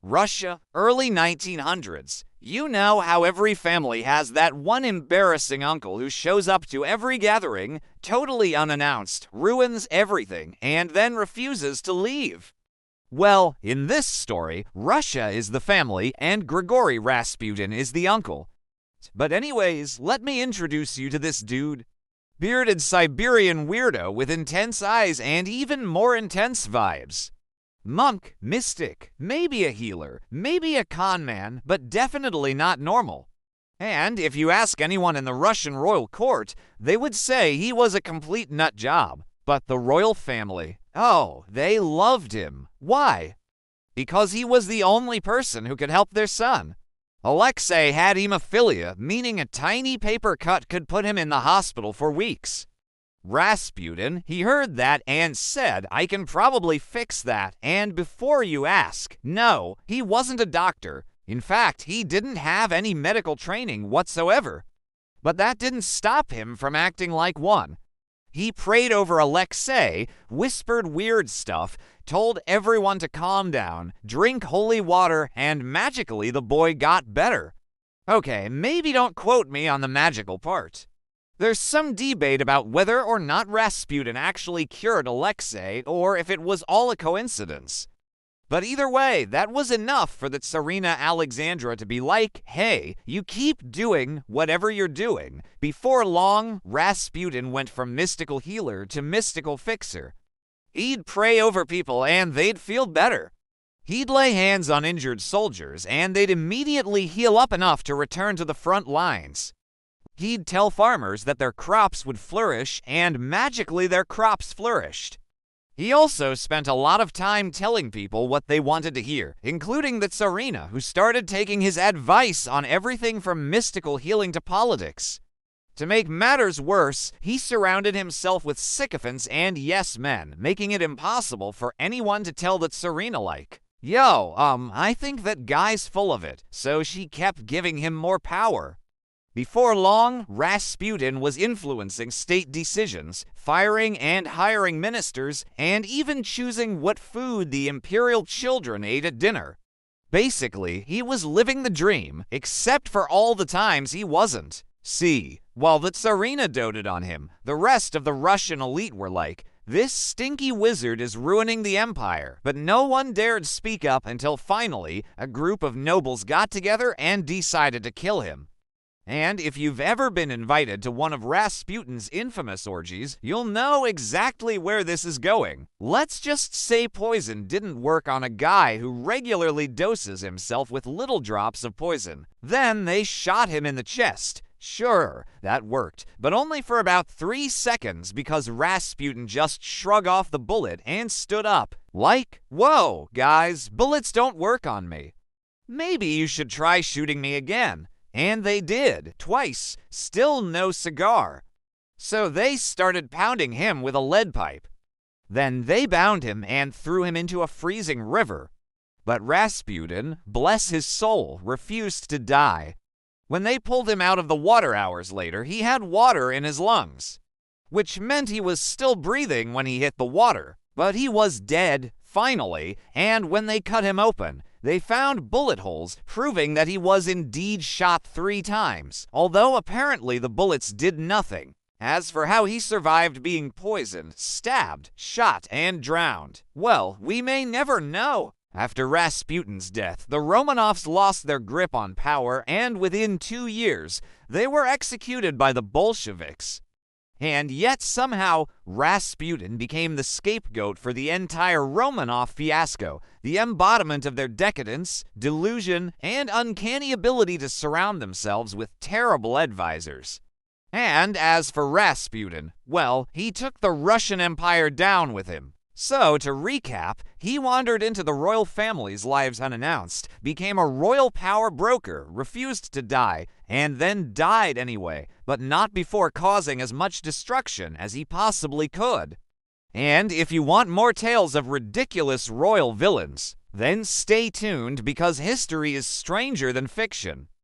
Russia, early 1900s. You know how every family has that one embarrassing uncle who shows up to every gathering, totally unannounced, ruins everything, and then refuses to leave. Well, in this story, Russia is the family and Grigori Rasputin is the uncle. But anyways, let me introduce you to this dude. Bearded Siberian weirdo with intense eyes and even more intense vibes. Monk, mystic, maybe a healer, maybe a con man, but definitely not normal. And if you ask anyone in the Russian royal court, they would say he was a complete nut job. But the royal family, oh, they loved him. Why? Because he was the only person who could help their son. Alexei had hemophilia, meaning a tiny paper cut could put him in the hospital for weeks. Rasputin, he heard that and said, I can probably fix that. And before you ask, no, he wasn't a doctor. In fact, he didn't have any medical training whatsoever. But that didn't stop him from acting like one. He prayed over Alexei, whispered weird stuff, told everyone to calm down, drink holy water, and magically the boy got better. Okay, maybe don't quote me on the magical part. There's some debate about whether or not Rasputin actually cured Alexei or if it was all a coincidence. But either way, that was enough for the Tsarina Alexandra to be like, hey, you keep doing whatever you're doing. Before long, Rasputin went from mystical healer to mystical fixer. He'd pray over people and they'd feel better. He'd lay hands on injured soldiers and they'd immediately heal up enough to return to the front lines. He'd tell farmers that their crops would flourish, and magically their crops flourished. He also spent a lot of time telling people what they wanted to hear, including the Tsarina, who started taking his advice on everything from mystical healing to politics. To make matters worse, he surrounded himself with sycophants and yes men, making it impossible for anyone to tell the Tsarina like, yo, I think that guy's full of it, so she kept giving him more power. Before long, Rasputin was influencing state decisions, firing and hiring ministers, and even choosing what food the imperial children ate at dinner. Basically, he was living the dream, except for all the times he wasn't. See, while the Tsarina doted on him, the rest of the Russian elite were like, this stinky wizard is ruining the empire, but no one dared speak up until finally a group of nobles got together and decided to kill him. And if you've ever been invited to one of Rasputin's infamous orgies, you'll know exactly where this is going. Let's just say poison didn't work on a guy who regularly doses himself with little drops of poison. Then they shot him in the chest. Sure, that worked, but only for about 3 seconds because Rasputin just shrugged off the bullet and stood up. Like, whoa, guys, bullets don't work on me. Maybe you should try shooting me again. And they did, twice, still no cigar. So they started pounding him with a lead pipe. Then they bound him and threw him into a freezing river. But Rasputin, bless his soul, refused to die. When they pulled him out of the water hours later, he had water in his lungs, which meant he was still breathing when he hit the water. But he was dead, finally, and when they cut him open, they found bullet holes, proving that he was indeed shot 3 times, although apparently the bullets did nothing. As for how he survived being poisoned, stabbed, shot, and drowned, well, we may never know. After Rasputin's death, the Romanovs lost their grip on power, and within 2 years, they were executed by the Bolsheviks. And yet somehow, Rasputin became the scapegoat for the entire Romanov fiasco, the embodiment of their decadence, delusion, and uncanny ability to surround themselves with terrible advisors. And as for Rasputin, well, he took the Russian Empire down with him. So, to recap, he wandered into the royal family's lives unannounced, became a royal power broker, refused to die, and then died anyway, but not before causing as much destruction as he possibly could. And if you want more tales of ridiculous royal villains, then stay tuned because history is stranger than fiction.